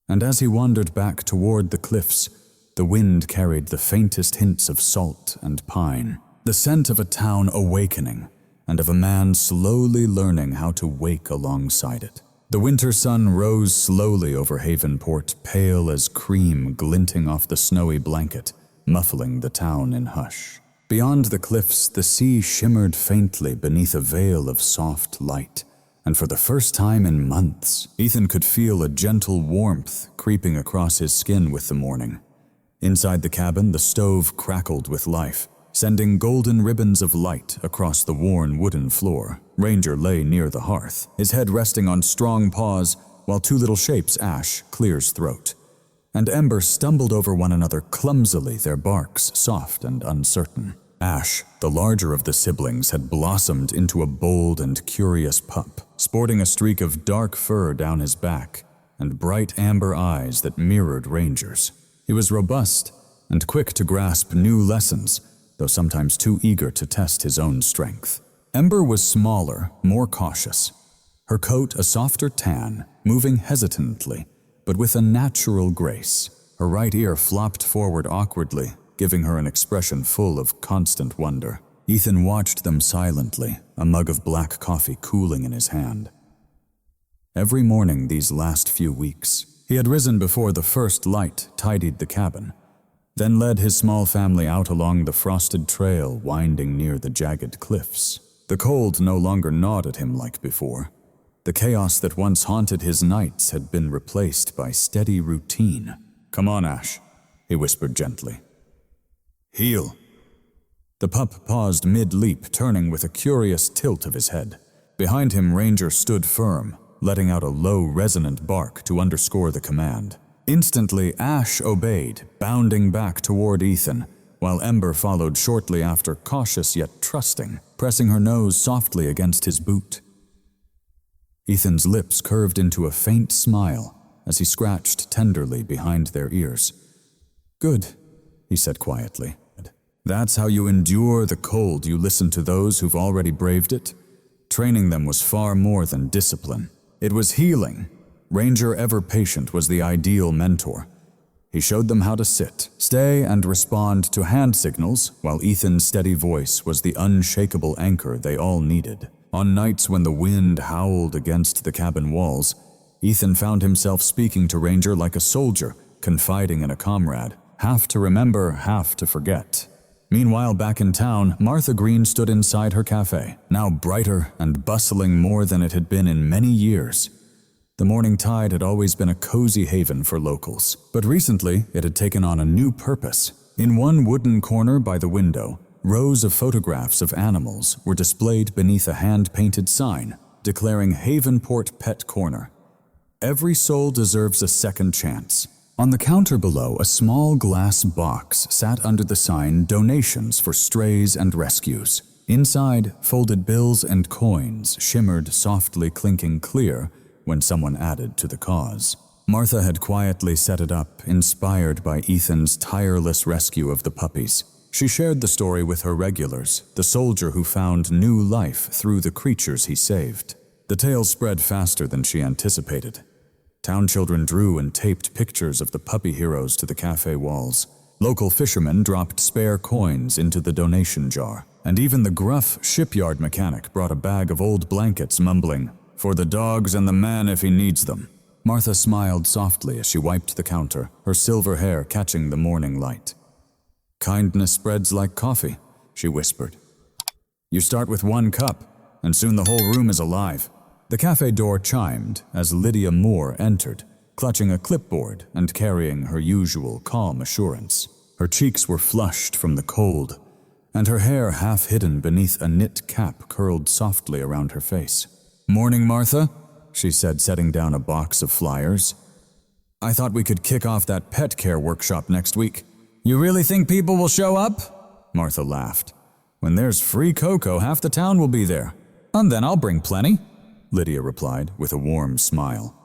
And as he wandered back toward the cliffs, the wind carried the faintest hints of salt and pine, the scent of a town awakening, and of a man slowly learning how to wake alongside it. The winter sun rose slowly over Havenport, pale as cream glinting off the snowy blanket, muffling the town in hush. Beyond the cliffs, the sea shimmered faintly beneath a veil of soft light, and for the first time in months, Ethan could feel a gentle warmth creeping across his skin with the morning. Inside the cabin, the stove crackled with life, sending golden ribbons of light across the worn wooden floor. Ranger lay near the hearth, his head resting on strong paws, while 2 little shapes Ash, Clear's throat, and Ember stumbled over one another clumsily, their barks soft and uncertain. Ash, the larger of the siblings, had blossomed into a bold and curious pup, sporting a streak of dark fur down his back and bright amber eyes that mirrored Ranger's. He was robust and quick to grasp new lessons, though sometimes too eager to test his own strength. Ember was smaller, more cautious, her coat a softer tan, moving hesitantly, but with a natural grace. Her right ear flopped forward awkwardly, giving her an expression full of constant wonder. Ethan watched them silently, a mug of black coffee cooling in his hand. Every morning these last few weeks, he had risen before the first light tidied the cabin, then led his small family out along the frosted trail winding near the jagged cliffs. The cold no longer gnawed at him like before. The chaos that once haunted his nights had been replaced by steady routine. "Come on, Ash," he whispered gently. "Heel." The pup paused mid-leap, turning with a curious tilt of his head. Behind him, Ranger stood firm, letting out a low, resonant bark to underscore the command. Instantly, Ash obeyed, bounding back toward Ethan, while Ember followed shortly after, cautious yet trusting, pressing her nose softly against his boot. Ethan's lips curved into a faint smile as he scratched tenderly behind their ears. "Good," he said quietly. "That's how you endure the cold. You listen to those who've already braved it." Training them was far more than discipline. It was healing. Ranger, ever patient, was the ideal mentor. He showed them how to sit, stay, and respond to hand signals, while Ethan's steady voice was the unshakable anchor they all needed. On nights when the wind howled against the cabin walls, Ethan found himself speaking to Ranger like a soldier, confiding in a comrade, half to remember, half to forget. Meanwhile, back in town, Martha Green stood inside her cafe, now brighter and bustling more than it had been in many years. The Morning Tide had always been a cozy haven for locals, but recently it had taken on a new purpose. In one wooden corner by the window, rows of photographs of animals were displayed beneath a hand-painted sign declaring Havenport Pet Corner. Every soul deserves a second chance. On the counter below, a small glass box sat under the sign "Donations for Strays and Rescues." Inside, folded bills and coins shimmered, softly clinking clear when someone added to the cause. Martha had quietly set it up, inspired by Ethan's tireless rescue of the puppies. She shared the story with her regulars, the soldier who found new life through the creatures he saved. The tale spread faster than she anticipated. Town children drew and taped pictures of the puppy heroes to the cafe walls. Local fishermen dropped spare coins into the donation jar, and even the gruff shipyard mechanic brought a bag of old blankets, mumbling, "For the dogs and the man if he needs them." Martha smiled softly as she wiped the counter, her silver hair catching the morning light. "Kindness spreads like coffee," she whispered. "You start with one cup, and soon the whole room is alive." The cafe door chimed as Lydia Moore entered, clutching a clipboard and carrying her usual calm assurance. Her cheeks were flushed from the cold, and her hair half hidden beneath a knit cap curled softly around her face. "Morning, Martha," she said, setting down a box of flyers. "I thought we could kick off that pet care workshop next week." "You really think people will show up?" Martha laughed. "When there's free cocoa, half the town will be there. And then I'll bring plenty," Lydia replied with a warm smile.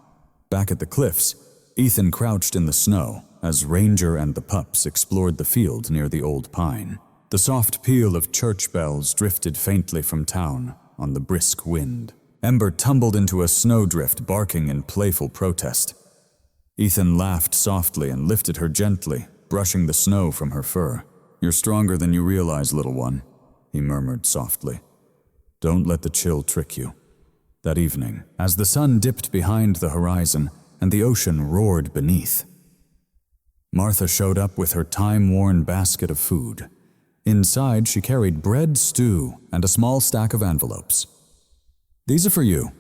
Back at the cliffs, Ethan crouched in the snow as Ranger and the pups explored the field near the old pine. The soft peal of church bells drifted faintly from town on the brisk wind. Ember tumbled into a snowdrift, barking in playful protest. Ethan laughed softly and lifted her gently, brushing the snow from her fur. "You're stronger than you realize, little one," he murmured softly. "Don't let the chill trick you." That evening, as the sun dipped behind the horizon and the ocean roared beneath, Martha showed up with her time-worn basket of food. Inside, she carried bread stew and a small stack of envelopes. "These are for you,"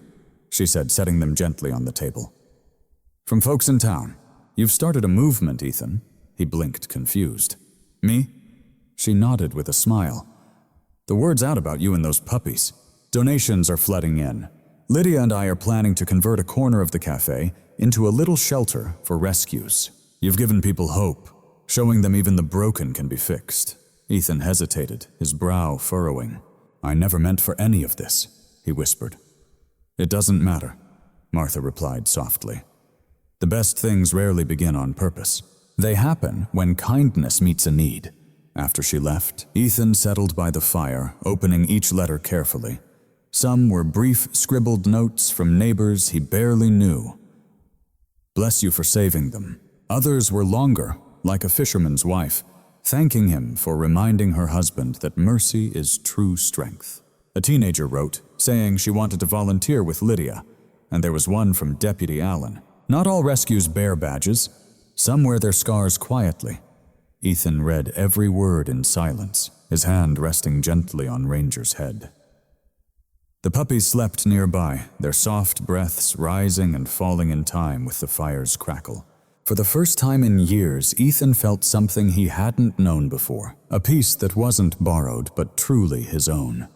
she said, setting them gently on the table. "From folks in town. You've started a movement, Ethan." He blinked, confused. "Me?" She nodded with a smile. "The word's out about you and those puppies. Donations are flooding in. Lydia and I are planning to convert a corner of the cafe into a little shelter for rescues. You've given people hope, showing them even the broken can be fixed." Ethan hesitated, his brow furrowing. "I never meant for any of this," he whispered. "It doesn't matter," Martha replied softly. "The best things rarely begin on purpose. They happen when kindness meets a need." After she left, Ethan settled by the fire, opening each letter carefully. Some were brief, scribbled notes from neighbors he barely knew. "Bless you for saving them." Others were longer, like a fisherman's wife, thanking him for reminding her husband that mercy is true strength. A teenager wrote, saying she wanted to volunteer with Lydia, and there was one from Deputy Allen. Not all rescues bear badges. Some wear their scars quietly. Ethan read every word in silence, his hand resting gently on Ranger's head. The puppies slept nearby, their soft breaths rising and falling in time with the fire's crackle. For the first time in years, Ethan felt something he hadn't known before, a peace that wasn't borrowed but truly his own.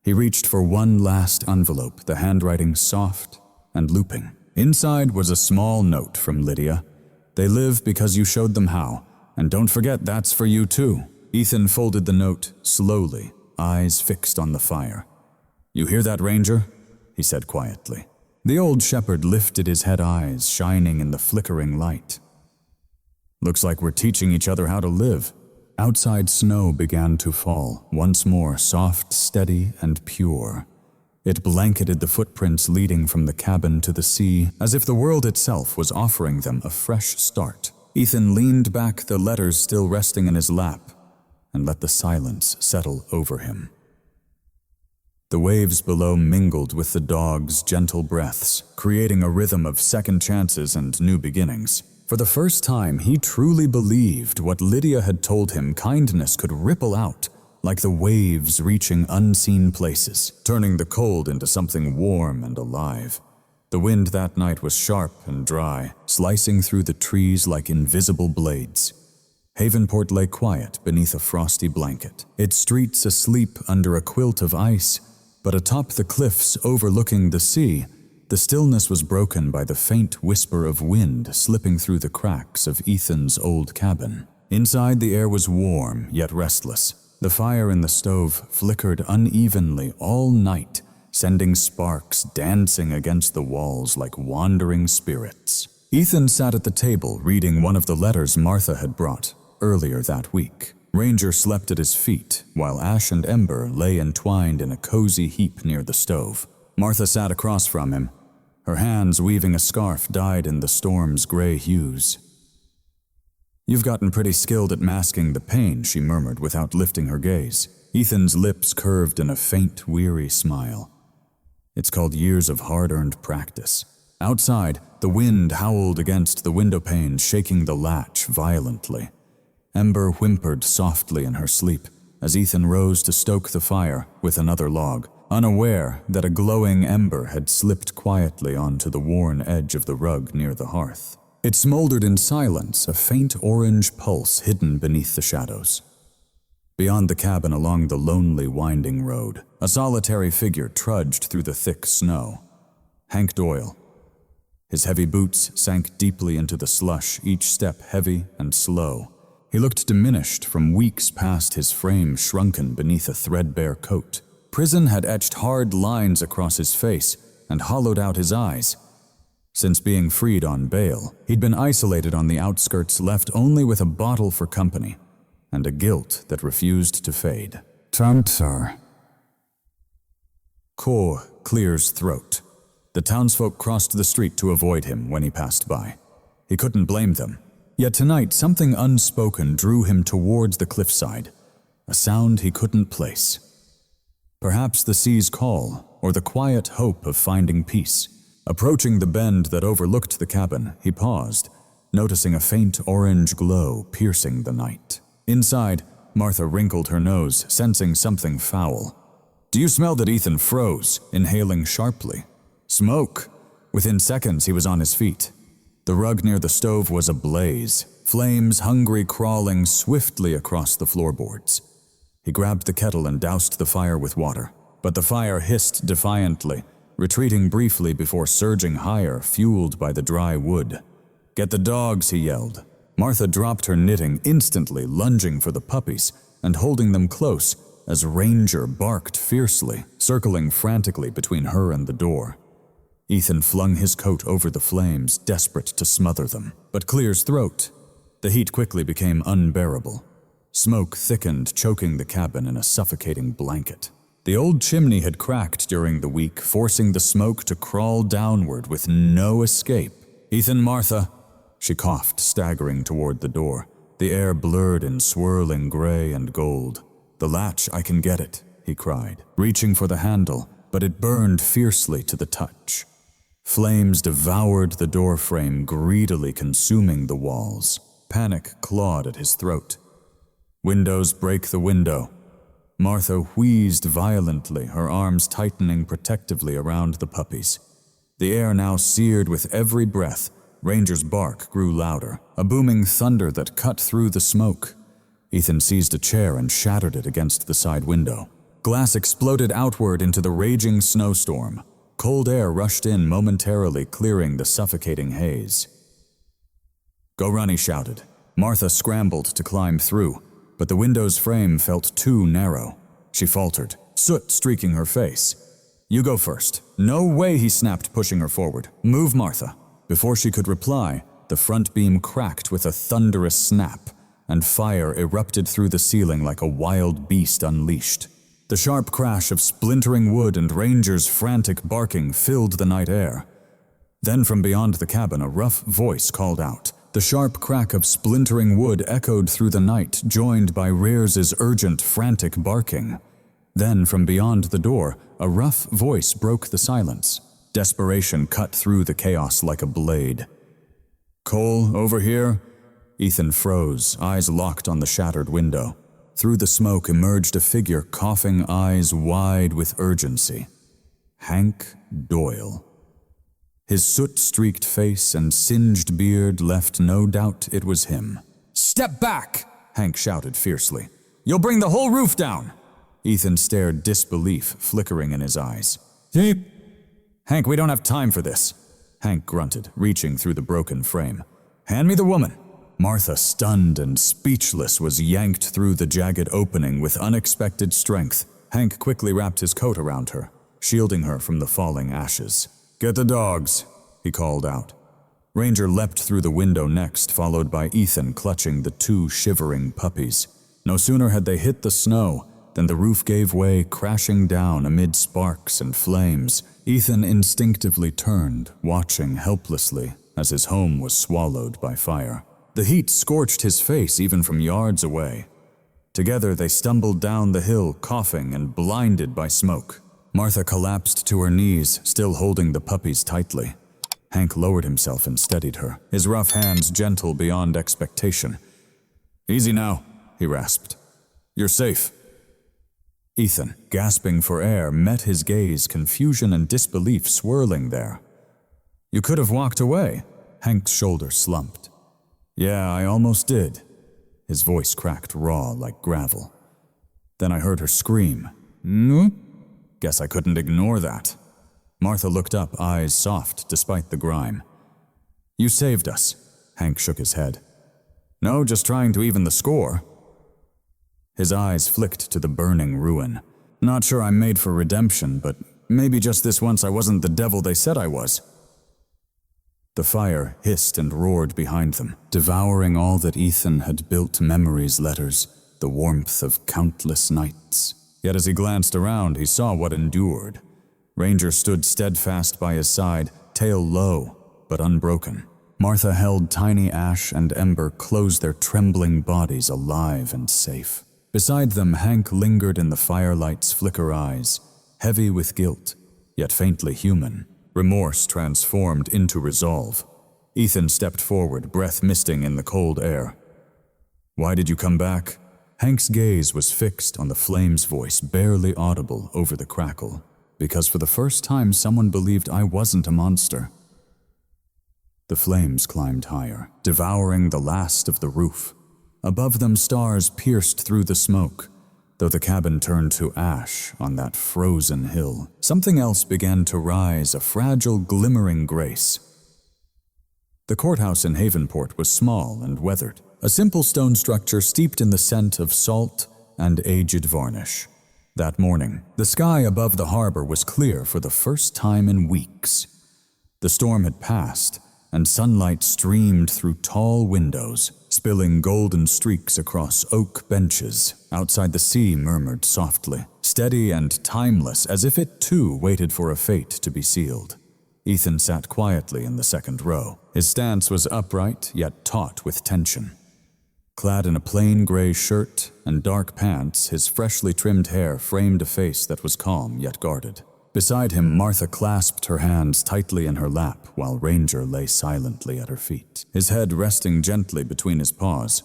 He reached for one last envelope, the handwriting soft and looping. Inside was a small note from Lydia. "They live because you showed them how, and don't forget that's for you too." Ethan folded the note slowly, eyes fixed on the fire. "You hear that, Ranger?" he said quietly. The old shepherd lifted his head, eyes shining in the flickering light. "Looks like we're teaching each other how to live." Outside, snow began to fall, once more soft, steady, and pure. It blanketed the footprints leading from the cabin to the sea, as if the world itself was offering them a fresh start. Ethan leaned back, the letters still resting in his lap, and let the silence settle over him. The waves below mingled with the dog's gentle breaths, creating a rhythm of second chances and new beginnings. For the first time, he truly believed what Lydia had told him: kindness could ripple out, like the waves reaching unseen places, turning the cold into something warm and alive. The wind that night was sharp and dry, slicing through the trees like invisible blades. Havenport lay quiet beneath a frosty blanket, its streets asleep under a quilt of ice, but atop the cliffs overlooking the sea, the stillness was broken by the faint whisper of wind slipping through the cracks of Ethan's old cabin. Inside, the air was warm yet restless. The fire in the stove flickered unevenly all night, sending sparks dancing against the walls like wandering spirits. Ethan sat at the table reading one of the letters Martha had brought earlier that week. Ranger slept at his feet, while Ash and Ember lay entwined in a cozy heap near the stove. Martha sat across from him, her hands weaving a scarf dyed in the storm's gray hues. "You've gotten pretty skilled at masking the pain," she murmured without lifting her gaze. Ethan's lips curved in a faint, weary smile. "It's called years of hard-earned practice." Outside, the wind howled against the window panes, shaking the latch violently. Ember whimpered softly in her sleep as Ethan rose to stoke the fire with another log, unaware that a glowing ember had slipped quietly onto the worn edge of the rug near the hearth. It smoldered in silence, a faint orange pulse hidden beneath the shadows. Beyond the cabin along the lonely winding road, a solitary figure trudged through the thick snow. Hank Doyle. His heavy boots sank deeply into the slush, each step heavy and slow. He looked diminished from weeks past, his frame shrunken beneath a threadbare coat. Prison had etched hard lines across his face and hollowed out his eyes. Since being freed on bail, he'd been isolated on the outskirts, left only with a bottle for company and a guilt that refused to fade. "Taut, sir." Caw clears throat. The townsfolk crossed the street to avoid him when he passed by. He couldn't blame them. Yet tonight, something unspoken drew him towards the cliffside, a sound he couldn't place. Perhaps the sea's call, or the quiet hope of finding peace. Approaching the bend that overlooked the cabin, he paused, noticing a faint orange glow piercing the night. Inside, Martha wrinkled her nose, sensing something foul. "Do you smell that?" Ethan froze, inhaling sharply. Smoke! Within seconds, he was on his feet. The rug near the stove was ablaze, flames hungry crawling swiftly across the floorboards. He grabbed the kettle and doused the fire with water, but the fire hissed defiantly, retreating briefly before surging higher, fueled by the dry wood. "Get the dogs," he yelled. Martha dropped her knitting, instantly lunging for the puppies and holding them close as Ranger barked fiercely, circling frantically between her and the door. Ethan flung his coat over the flames, desperate to smother them, but Clear's throat. The heat quickly became unbearable. Smoke thickened, choking the cabin in a suffocating blanket. The old chimney had cracked during the week, forcing the smoke to crawl downward with no escape. "Ethan, Martha," she coughed, staggering toward the door. The air blurred in swirling gray and gold. "The latch, I can get it," he cried, reaching for the handle, but it burned fiercely to the touch. Flames devoured the doorframe, greedily consuming the walls. Panic clawed at his throat. "Windows, break the window." Martha wheezed violently, her arms tightening protectively around the puppies. The air now seared with every breath. Ranger's bark grew louder, a booming thunder that cut through the smoke. Ethan seized a chair and shattered it against the side window. Glass exploded outward into the raging snowstorm. Cold air rushed in momentarily, clearing the suffocating haze. "Go run," he shouted. Martha scrambled to climb through, but the window's frame felt too narrow. She faltered, soot streaking her face. "You go first." "No way," he snapped, pushing her forward. "Move, Martha." Before she could reply, the front beam cracked with a thunderous snap, and fire erupted through the ceiling like a wild beast unleashed. The sharp crash of splintering wood and Ranger's frantic barking filled the night air. Then from beyond the cabin, a rough voice called out. The sharp crack of splintering wood echoed through the night, joined by Rears's urgent, frantic barking. Then from beyond the door, a rough voice broke the silence. Desperation cut through the chaos like a blade. "Cole, over here?" Ethan froze, eyes locked on the shattered window. Through the smoke emerged a figure, coughing, eyes wide with urgency. Hank Doyle. His soot-streaked face and singed beard left no doubt it was him. "Step back!" Hank shouted fiercely. "You'll bring the whole roof down!" Ethan stared, disbelief flickering in his eyes. "Deep!" "Hank, we don't have time for this," Hank grunted, reaching through the broken frame. "Hand me the woman." Martha, stunned and speechless, was yanked through the jagged opening with unexpected strength. Hank quickly wrapped his coat around her, shielding her from the falling ashes. "Get the dogs," he called out. Ranger leapt through the window next, followed by Ethan clutching the two shivering puppies. No sooner had they hit the snow than the roof gave way, crashing down amid sparks and flames. Ethan instinctively turned, watching helplessly as his home was swallowed by fire. The heat scorched his face even from yards away. Together they stumbled down the hill, coughing and blinded by smoke. Martha collapsed to her knees, still holding the puppies tightly. Hank lowered himself and steadied her, his rough hands gentle beyond expectation. "Easy now," he rasped. "You're safe." Ethan, gasping for air, met his gaze, confusion and disbelief swirling there. "You could have walked away." Hank's shoulders slumped. "Yeah, I almost did." His voice cracked raw like gravel. Then I heard her scream. "No?" Guess I couldn't ignore that. Martha looked up, eyes soft despite the grime. "You saved us." Hank shook his head. "No, just trying to even the score." His eyes flicked to the burning ruin. "Not sure I'm made for redemption, but maybe just this once I wasn't the devil they said I was." The fire hissed and roared behind them, devouring all that Ethan had built memories letters, the warmth of countless nights. Yet as he glanced around, he saw what endured. Ranger stood steadfast by his side, tail low, but unbroken. Martha held tiny Ash and Ember close their trembling bodies alive and safe. Beside them, Hank lingered in the firelight's flicker eyes, heavy with guilt, yet faintly human. Remorse transformed into resolve. Ethan stepped forward, breath misting in the cold air. "Why did you come back?" Hank's gaze was fixed on the flame's voice, barely audible over the crackle. "Because for the first time someone believed I wasn't a monster." The flames climbed higher, devouring the last of the roof. Above them, stars pierced through the smoke. Though the cabin turned to ash on that frozen hill, something else began to rise, a fragile, glimmering grace. The courthouse in Havenport was small and weathered, a simple stone structure steeped in the scent of salt and aged varnish. That morning, the sky above the harbor was clear for the first time in weeks. The storm had passed, and sunlight streamed through tall windows, spilling golden streaks across oak benches. Outside, the sea murmured softly, steady and timeless, as if it too waited for a fate to be sealed. Ethan sat quietly in the second row. His stance was upright, yet taut with tension. Clad in a plain gray shirt and dark pants, his freshly trimmed hair framed a face that was calm yet guarded. Beside him, Martha clasped her hands tightly in her lap while Ranger lay silently at her feet, his head resting gently between his paws.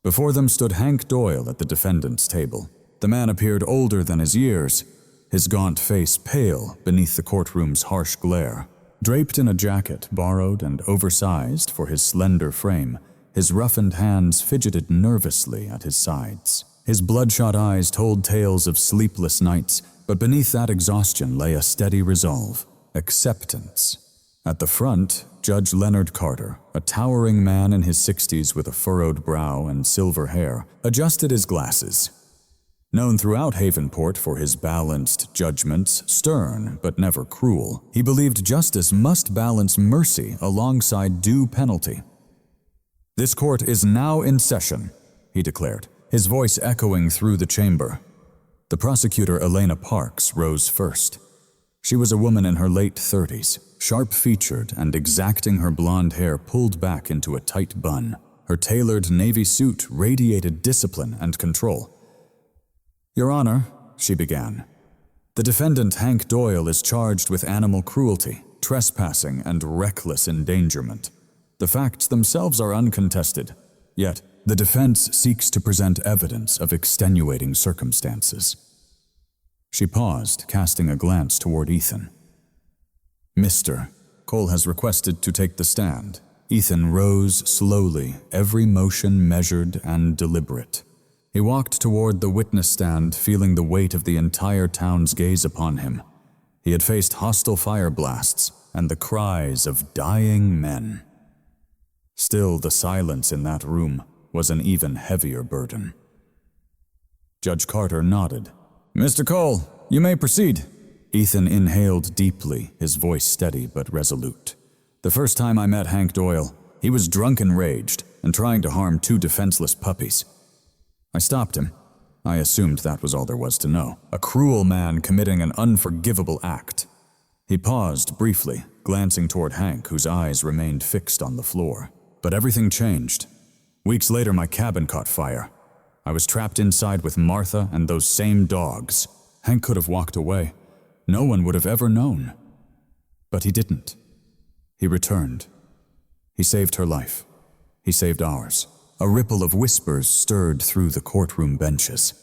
Before them stood Hank Doyle at the defendant's table. The man appeared older than his years, his gaunt face pale beneath the courtroom's harsh glare. Draped in a jacket borrowed and oversized for his slender frame, his roughened hands fidgeted nervously at his sides. His bloodshot eyes told tales of sleepless nights, but beneath that exhaustion lay a steady resolve, acceptance. At the front, Judge Leonard Carter, a towering man in his 60s with a furrowed brow and silver hair, adjusted his glasses. Known throughout Havenport for his balanced judgments, stern but never cruel, he believed justice must balance mercy alongside due penalty. "This court is now in session," he declared, his voice echoing through the chamber. The prosecutor, Elena Parks, rose first. She was a woman in her late 30s, sharp-featured and exacting, her blonde hair pulled back into a tight bun. Her tailored navy suit radiated discipline and control. "Your Honor," she began, "the defendant Hank Doyle is charged with animal cruelty, trespassing, and reckless endangerment. The facts themselves are uncontested, yet the defense seeks to present evidence of extenuating circumstances." She paused, casting a glance toward Ethan. "Mr. Cole has requested to take the stand." Ethan rose slowly, every motion measured and deliberate. He walked toward the witness stand, feeling the weight of the entire town's gaze upon him. He had faced hostile fire blasts and the cries of dying men. Still, the silence in that room was an even heavier burden. Judge Carter nodded. "Mr. Cole, you may proceed." Ethan inhaled deeply, his voice steady but resolute. "The first time I met Hank Doyle, he was drunk and raged and trying to harm two defenseless puppies. I stopped him. I assumed that was all there was to know. A cruel man committing an unforgivable act." He paused briefly, glancing toward Hank, whose eyes remained fixed on the floor. But everything changed. Weeks later, my cabin caught fire. I was trapped inside with Martha and those same dogs. Hank could have walked away. No one would have ever known. But he didn't. He returned. He saved her life. He saved ours. A ripple of whispers stirred through the courtroom benches.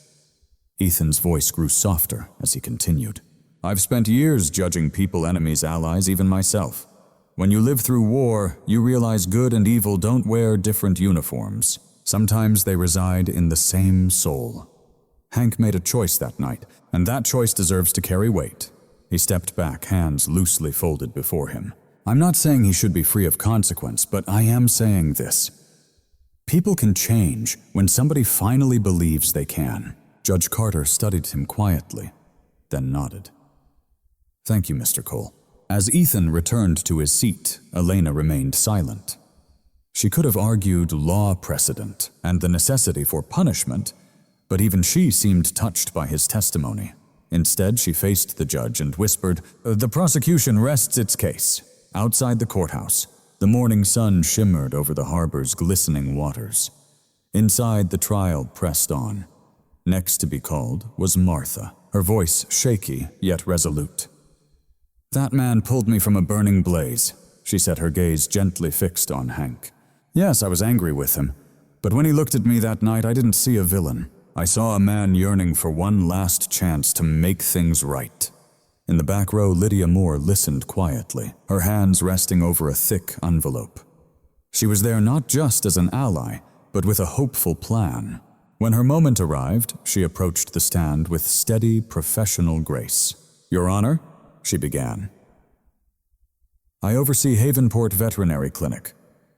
Ethan's voice grew softer as he continued. I've spent years judging people, enemies, allies, even myself. When you live through war, you realize good and evil don't wear different uniforms. Sometimes they reside in the same soul. Hank made a choice that night, and that choice deserves to carry weight. He stepped back, hands loosely folded before him. I'm not saying he should be free of consequence, but I am saying this. People can change when somebody finally believes they can. Judge Carter studied him quietly, then nodded. Thank you, Mr. Cole. As Ethan returned to his seat, Elena remained silent. She could have argued law precedent and the necessity for punishment, but even she seemed touched by his testimony. Instead, she faced the judge and whispered, The prosecution rests its case. Outside the courthouse, the morning sun shimmered over the harbor's glistening waters. Inside, the trial pressed on. Next to be called was Martha, her voice shaky yet resolute. That man pulled me from a burning blaze, she said, her gaze gently fixed on Hank. Yes, I was angry with him, but when he looked at me that night, I didn't see a villain. I saw a man yearning for one last chance to make things right. In the back row, Lydia Moore listened quietly, her hands resting over a thick envelope. She was there not just as an ally, but with a hopeful plan. When her moment arrived, she approached the stand with steady, professional grace. Your Honor, she began. I oversee Havenport Veterinary Clinic.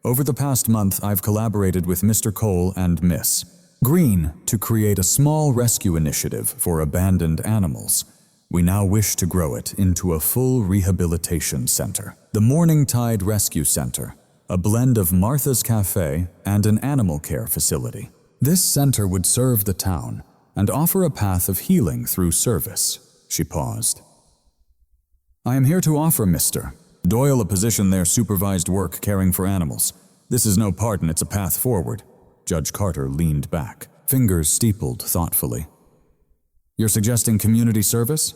Over the past month, I've collaborated with Mr. Cole and Miss Green to create a small rescue initiative for abandoned animals. We now wish to grow it into a full rehabilitation center. The Morningtide Rescue Center, a blend of Martha's Cafe and an animal care facility. This center would serve the town and offer a path of healing through service. She paused. I am here to offer Mr. Doyle a position there, supervised work caring for animals. This is no pardon, it's a path forward. Judge Carter leaned back, fingers steepled thoughtfully. You're suggesting community service?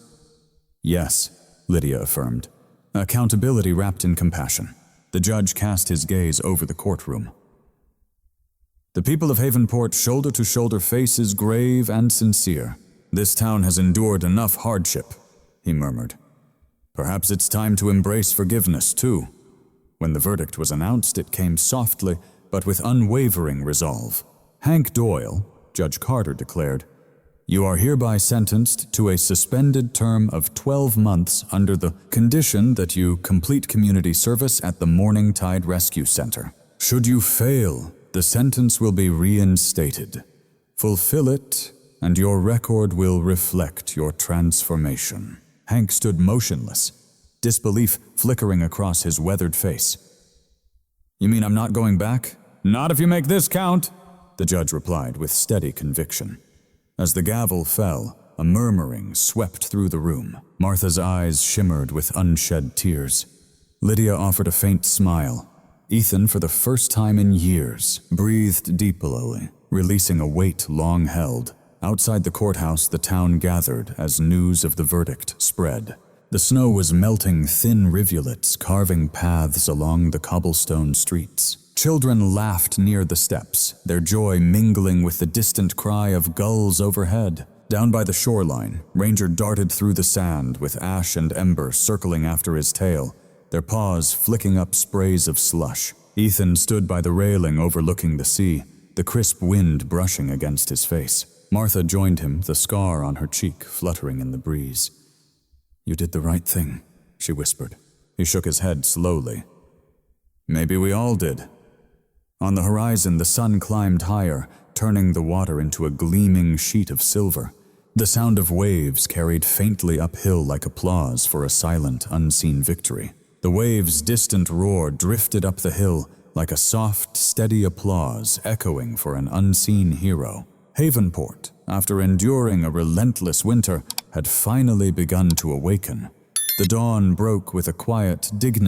Yes, Lydia affirmed. Accountability wrapped in compassion. The judge cast his gaze over the courtroom. The people of Havenport, shoulder to shoulder, faces grave and sincere. This town has endured enough hardship, he murmured. Perhaps it's time to embrace forgiveness, too. When the verdict was announced, it came softly, but with unwavering resolve. Hank Doyle, Judge Carter declared, you are hereby sentenced to a suspended term of 12 months under the condition that you complete community service at the Morningtide Rescue Center. Should you fail, the sentence will be reinstated. Fulfill it, and your record will reflect your transformation. Hank stood motionless, disbelief flickering across his weathered face. You mean I'm not going back? Not if you make this count, the judge replied with steady conviction. As the gavel fell, a murmuring swept through the room. Martha's eyes shimmered with unshed tears. Lydia offered a faint smile. Ethan, for the first time in years, breathed deeply, releasing a weight long held. Outside the courthouse, the town gathered as news of the verdict spread. The snow was melting thin rivulets, carving paths along the cobblestone streets. Children laughed near the steps, their joy mingling with the distant cry of gulls overhead. Down by the shoreline, Ranger darted through the sand with Ash and Ember circling after his tail, their paws flicking up sprays of slush. Ethan stood by the railing overlooking the sea, the crisp wind brushing against his face. Martha joined him, the scar on her cheek fluttering in the breeze. You did the right thing, she whispered. He shook his head slowly. Maybe we all did. On the horizon, the sun climbed higher, turning the water into a gleaming sheet of silver. The sound of waves carried faintly uphill like applause for a silent, unseen victory. The waves' distant roar drifted up the hill like a soft, steady applause echoing for an unseen hero. Havenport, after enduring a relentless winter, had finally begun to awaken. The dawn broke with a quiet dignity.